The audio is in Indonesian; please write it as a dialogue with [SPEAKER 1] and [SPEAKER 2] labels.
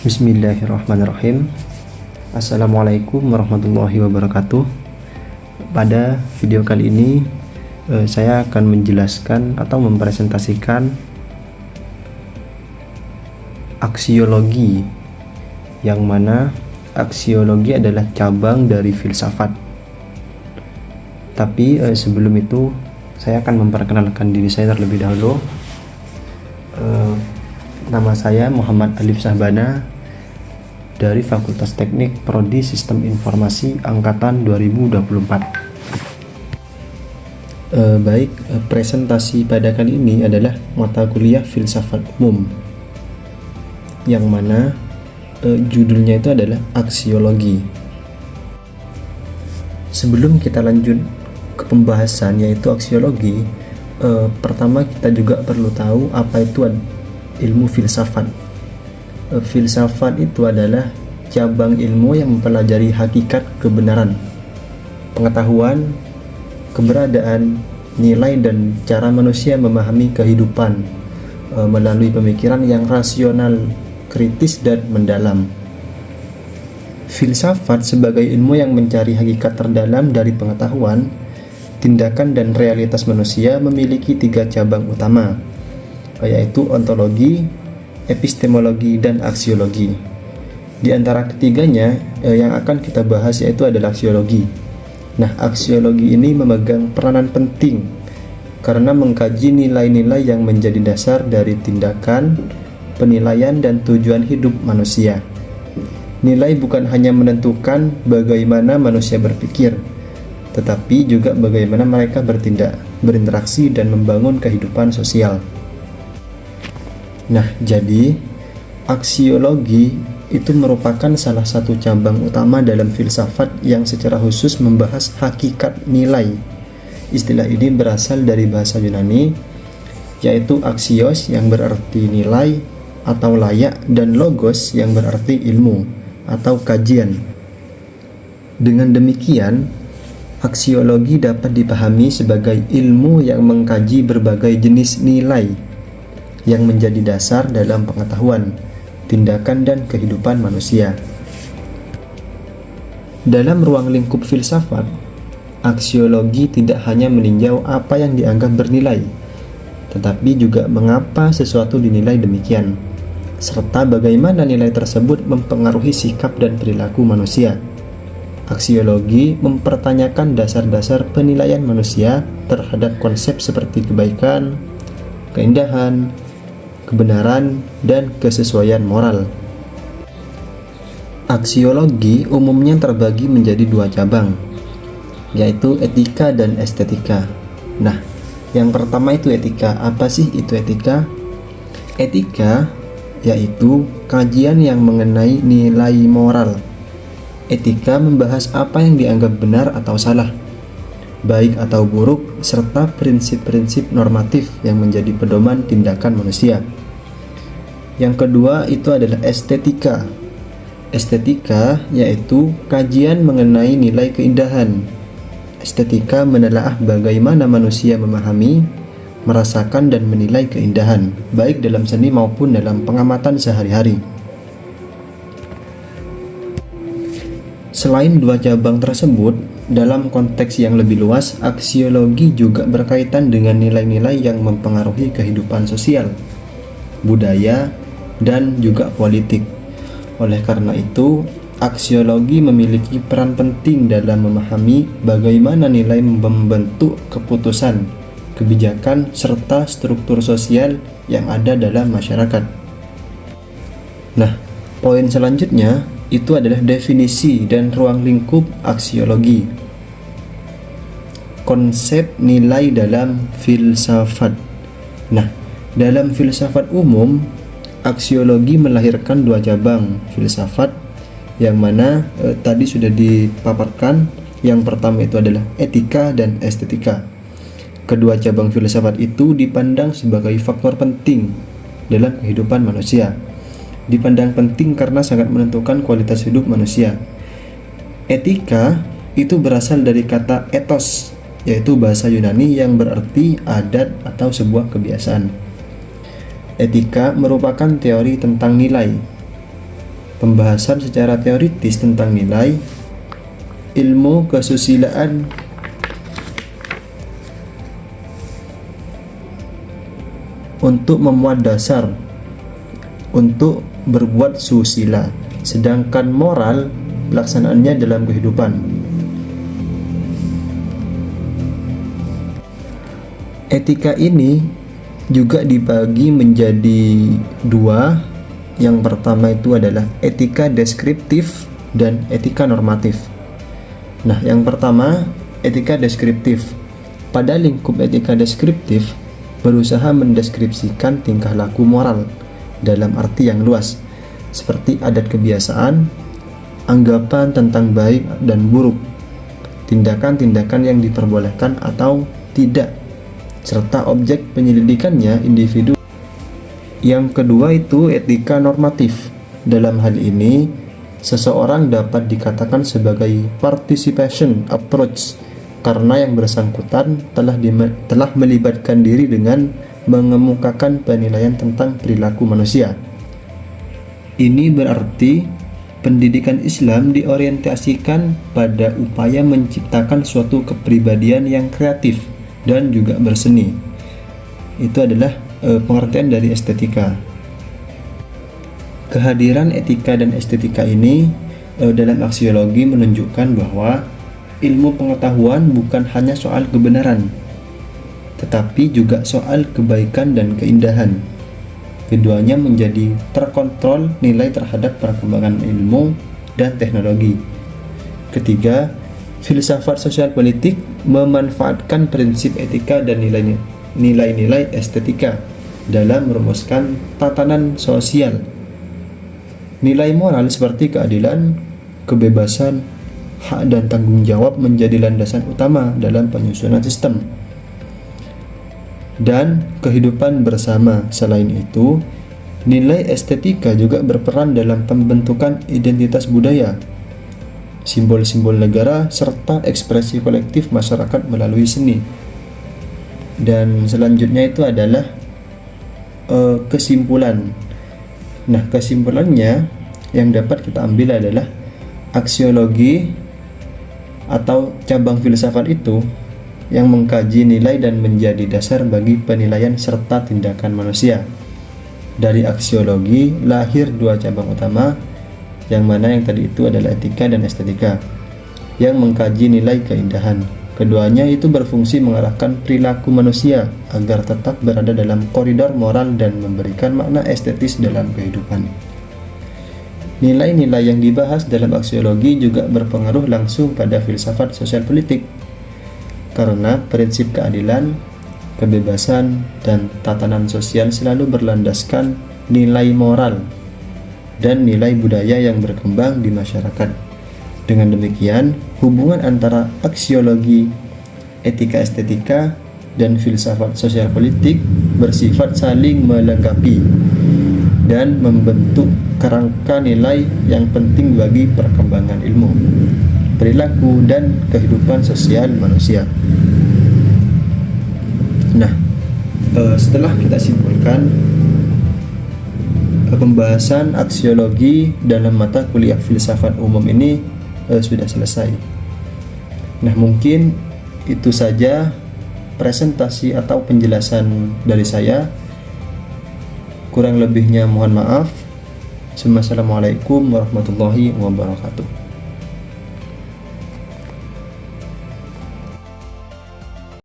[SPEAKER 1] Bismillahirrahmanirrahim. Assalamualaikum warahmatullahi wabarakatuh. Pada video kali ini saya akan menjelaskan atau mempresentasikan aksiologi, yang mana aksiologi adalah cabang dari filsafat. Tapi sebelum itu saya akan memperkenalkan diri saya terlebih dahulu. Nama saya Muhammad Alif Sahbana dari Fakultas Teknik Prodi Sistem Informasi Angkatan 2024. Presentasi pada kali ini adalah mata kuliah Filsafat Umum, yang mana judulnya itu adalah aksiologi. Sebelum kita lanjut ke pembahasan yaitu aksiologi, pertama kita juga perlu tahu apa itu ilmu filsafat. Filsafat itu adalah cabang ilmu yang mempelajari hakikat kebenaran, pengetahuan, keberadaan, nilai, dan cara manusia memahami kehidupan melalui pemikiran yang rasional, kritis, dan mendalam. Filsafat sebagai ilmu yang mencari hakikat terdalam dari pengetahuan, tindakan, dan realitas manusia memiliki 3 cabang utama, yaitu ontologi, epistemologi, dan aksiologi. Di antara ketiganya yang akan kita bahas yaitu adalah aksiologi. Nah, aksiologi ini memegang peranan penting karena mengkaji nilai-nilai yang menjadi dasar dari tindakan, penilaian, dan tujuan hidup manusia. Nilai bukan hanya menentukan bagaimana manusia berpikir, tetapi juga bagaimana mereka bertindak, berinteraksi, dan membangun kehidupan sosial. Nah, jadi aksiologi itu merupakan salah satu cabang utama dalam filsafat yang secara khusus membahas hakikat nilai. Istilah ini berasal dari bahasa Yunani, yaitu aksios yang berarti nilai atau layak, dan logos yang berarti ilmu atau kajian. Dengan demikian, aksiologi dapat dipahami sebagai ilmu yang mengkaji berbagai jenis nilai yang menjadi dasar dalam pengetahuan, tindakan, dan kehidupan manusia. Dalam ruang lingkup filsafat, aksiologi tidak hanya meninjau apa yang dianggap bernilai, tetapi juga mengapa sesuatu dinilai demikian, serta bagaimana nilai tersebut mempengaruhi sikap dan perilaku manusia. Aksiologi mempertanyakan dasar-dasar penilaian manusia terhadap konsep seperti kebaikan, keindahan, kebenaran, dan kesesuaian moral. Aksiologi umumnya terbagi menjadi 2 cabang, yaitu etika dan estetika. Nah, yang pertama itu etika. Apa sih itu etika? Etika yaitu kajian yang mengenai nilai moral. Etika membahas apa yang dianggap benar atau salah, baik atau buruk, serta prinsip-prinsip normatif yang menjadi pedoman tindakan manusia. Yang kedua itu adalah estetika. Estetika yaitu kajian mengenai nilai keindahan. Estetika menelaah bagaimana manusia memahami, merasakan, dan menilai keindahan, baik dalam seni maupun dalam pengamatan sehari-hari. Selain 2 cabang tersebut, dalam konteks yang lebih luas, aksiologi juga berkaitan dengan nilai-nilai yang mempengaruhi kehidupan sosial, budaya, dan juga politik. Oleh karena itu, aksiologi memiliki peran penting dalam memahami bagaimana nilai membentuk keputusan, kebijakan, serta struktur sosial yang ada dalam masyarakat. Nah, poin selanjutnya itu adalah definisi dan ruang lingkup aksiologi. Konsep nilai dalam filsafat. Nah, dalam filsafat umum, aksiologi melahirkan 2 cabang filsafat, yang mana tadi sudah dipaparkan. Yang pertama itu adalah etika dan estetika. Kedua cabang filsafat itu dipandang sebagai faktor penting dalam kehidupan manusia. Dipandang penting karena sangat menentukan kualitas hidup manusia. Etika itu berasal dari kata ethos, yaitu bahasa Yunani yang berarti adat atau sebuah kebiasaan. Etika merupakan teori tentang nilai. pembahasan secara teoritis tentang nilai, ilmu kesusilaan, untuk memuat dasar untuk berbuat susila, sedangkan moral pelaksanaannya dalam kehidupan. Etika ini juga dibagi menjadi dua. Yang pertama itu adalah etika deskriptif dan etika normatif. Nah, yang pertama, etika deskriptif. Pada lingkup etika deskriptif, berusaha mendeskripsikan tingkah laku moral dalam arti yang luas, seperti adat kebiasaan, anggapan tentang baik dan buruk, tindakan-tindakan yang diperbolehkan atau tidak, serta objek penyelidikannya individu. Yang kedua itu etika normatif. Dalam hal ini, seseorang dapat dikatakan sebagai participation approach karena yang bersangkutan telah melibatkan diri dengan mengemukakan penilaian tentang perilaku manusia. Ini berarti pendidikan Islam diorientasikan pada upaya menciptakan suatu kepribadian yang kreatif dan juga berseni. Itu adalah pengertian dari estetika. Kehadiran etika dan estetika ini dalam aksiologi menunjukkan bahwa ilmu pengetahuan bukan hanya soal kebenaran, tetapi juga soal kebaikan dan keindahan. Keduanya menjadi terkontrol nilai terhadap perkembangan ilmu dan teknologi. Ketiga, filsafat sosial politik memanfaatkan prinsip etika dan nilai-nilai estetika dalam merumuskan tatanan sosial. Nilai moral seperti keadilan, kebebasan, hak dan tanggung jawab menjadi landasan utama dalam penyusunan sistem dan kehidupan bersama. Selain itu, nilai estetika juga berperan dalam pembentukan identitas budaya, simbol-simbol negara, serta ekspresi kolektif masyarakat melalui seni. Dan selanjutnya itu adalah kesimpulan. Nah, kesimpulannya yang dapat kita ambil adalah aksiologi atau cabang filsafat itu yang mengkaji nilai dan menjadi dasar bagi penilaian serta tindakan manusia. Dari aksiologi lahir dua cabang utama, yang mana yang tadi itu adalah etika dan estetika, yang mengkaji nilai keindahan. Keduanya itu berfungsi mengarahkan perilaku manusia agar tetap berada dalam koridor moral dan memberikan makna estetis dalam kehidupan. Nilai-nilai yang dibahas dalam aksiologi juga berpengaruh langsung pada filsafat sosial politik, karena prinsip keadilan, kebebasan, dan tatanan sosial selalu berlandaskan nilai moral dan nilai budaya yang berkembang di masyarakat. Dengan demikian, hubungan antara aksiologi, etika estetika, dan filsafat sosial politik bersifat saling melengkapi dan membentuk kerangka nilai yang penting bagi perkembangan ilmu, perilaku, dan kehidupan sosial manusia. Nah, setelah kita simpulkan pembahasan aksiologi dalam mata kuliah filsafat umum ini sudah selesai. Nah, mungkin itu saja presentasi atau penjelasan dari saya. Kurang lebihnya mohon maaf. Wassalamualaikum warahmatullahi wabarakatuh.